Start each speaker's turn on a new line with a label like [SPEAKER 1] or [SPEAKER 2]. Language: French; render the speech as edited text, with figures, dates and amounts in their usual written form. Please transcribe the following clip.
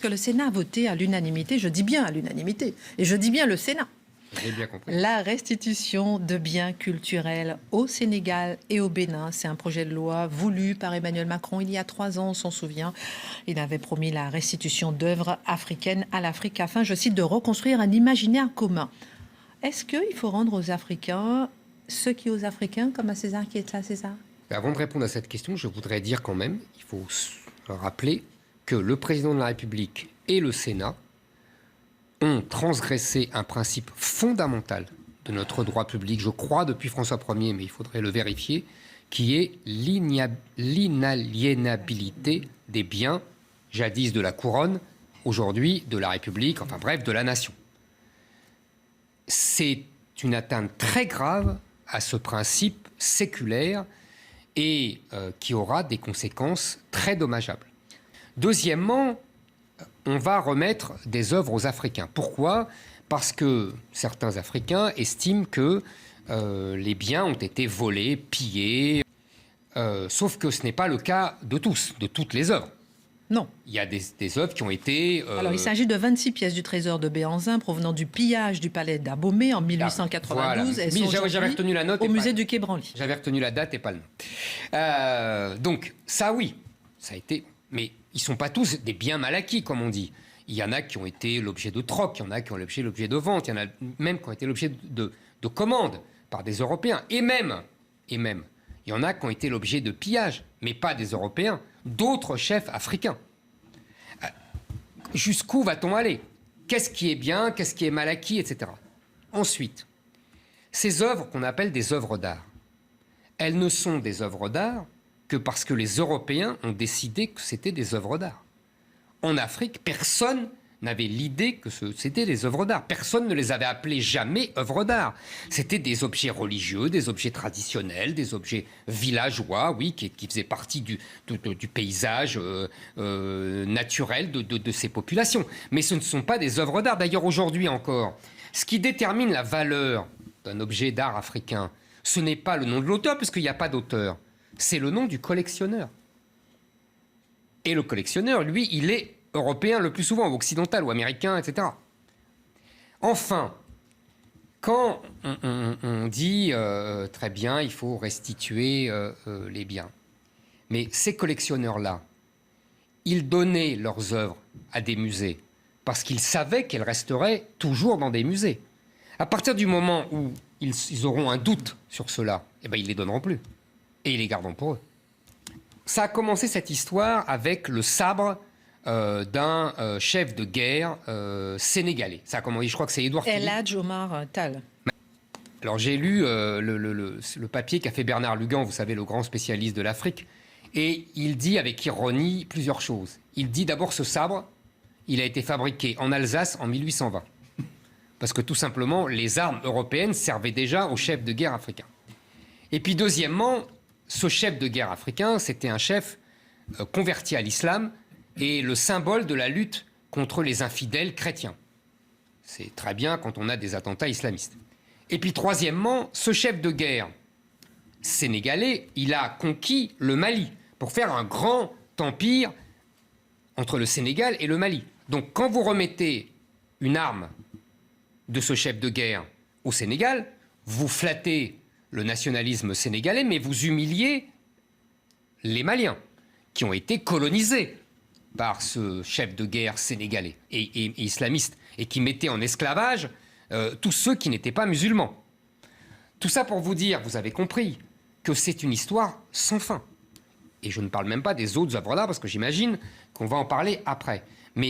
[SPEAKER 1] que le Sénat a voté à l'unanimité, je dis bien à l'unanimité, et je dis bien le Sénat,
[SPEAKER 2] j'ai bien compris.
[SPEAKER 1] la restitution de biens culturels au Sénégal et au Bénin. C'est un projet de loi voulu par Emmanuel Macron il y a 3 ans, on s'en souvient. Il avait promis la restitution d'œuvres africaines à l'Afrique afin, je cite, de reconstruire un imaginaire commun. Est-ce qu'il faut rendre aux Africains ce qui est aux Africains comme à César qui est à César?
[SPEAKER 2] Avant de répondre à cette question, je voudrais dire quand même, il faut rappeler que le président de la République et le Sénat ont transgressé un principe fondamental de notre droit public, je crois depuis François Ier, mais il faudrait le vérifier, qui est l'inaliénabilité des biens, jadis de la couronne, aujourd'hui de la République, enfin bref, de la nation. C'est une atteinte très grave à ce principe séculaire et qui aura des conséquences très dommageables. Deuxièmement, on va remettre des œuvres aux Africains. Pourquoi ? Parce que certains Africains estiment que les biens ont été volés, pillés, sauf que ce n'est pas le cas de tous, de toutes les œuvres.
[SPEAKER 1] Non.
[SPEAKER 2] Il y a des œuvres qui ont été...
[SPEAKER 1] Alors, il s'agit de 26 pièces du trésor de Béhanzin provenant du pillage du palais d'Abomey en 1892.
[SPEAKER 2] Voilà. Oui, j'avais retenu la note
[SPEAKER 1] au musée du Quai Branly.
[SPEAKER 2] J'avais retenu la date et pas le nom. Donc, ça, oui, ça a été... Mais ils ne sont pas tous des biens mal acquis, comme on dit. Il y en a qui ont été l'objet de troc, il y en a qui ont été l'objet de vente, il y en a même qui ont été l'objet de commandes par des Européens. Et même, il y en a qui ont été l'objet de pillage, mais pas des Européens, d'autres chefs africains. Jusqu'où va-t-on aller? Qu'est-ce qui est bien, qu'est-ce qui est mal acquis, etc. Ensuite, ces œuvres qu'on appelle des œuvres d'art, elles ne sont des œuvres d'art que parce que les Européens ont décidé que c'était des œuvres d'art. En Afrique, personne n'avait l'idée que c'était des œuvres d'art. Personne ne les avait appelées jamais œuvres d'art. C'était des objets religieux, des objets traditionnels, des objets villageois, oui, qui faisaient partie du paysage naturel de ces populations. Mais ce ne sont pas des œuvres d'art. D'ailleurs, aujourd'hui encore, ce qui détermine la valeur d'un objet d'art africain, ce n'est pas le nom de l'auteur, puisqu'il n'y a pas d'auteur. C'est le nom du collectionneur. Et le collectionneur, lui, il est européen le plus souvent, ou occidental, ou américain, etc. Enfin, quand on dit très bien, il faut restituer les biens, mais ces collectionneurs-là, ils donnaient leurs œuvres à des musées parce qu'ils savaient qu'elles resteraient toujours dans des musées. À partir du moment où ils auront un doute sur cela, eh ben, ils ne les donneront plus. Et ils les garderont pour eux. Ça a commencé cette histoire avec le sabre d'un chef de guerre sénégalais. Ça a commencé, je crois que c'est Édouard Philippe.
[SPEAKER 1] El Hadj Omar Tall.
[SPEAKER 2] Alors j'ai lu le papier qu'a fait Bernard Lugan, vous savez, le grand spécialiste de l'Afrique, et il dit avec ironie plusieurs choses. Il dit d'abord ce sabre, il a été fabriqué en Alsace en 1820. Parce que tout simplement, les armes européennes servaient déjà aux chefs de guerre africains. Et puis deuxièmement, ce chef de guerre africain, c'était un chef converti à l'islam et le symbole de la lutte contre les infidèles chrétiens. C'est très bien quand on a des attentats islamistes. Et puis troisièmement, ce chef de guerre sénégalais, il a conquis le Mali pour faire un grand empire entre le Sénégal et le Mali. Donc quand vous remettez une arme de ce chef de guerre au Sénégal, vous flattez le nationalisme sénégalais, mais vous humiliez les Maliens, qui ont été colonisés par ce chef de guerre sénégalais et islamiste, et qui mettait en esclavage tous ceux qui n'étaient pas musulmans. Tout ça pour vous dire, vous avez compris, que c'est une histoire sans fin. Et je ne parle même pas des autres œuvres d'art, parce que j'imagine qu'on va en parler après.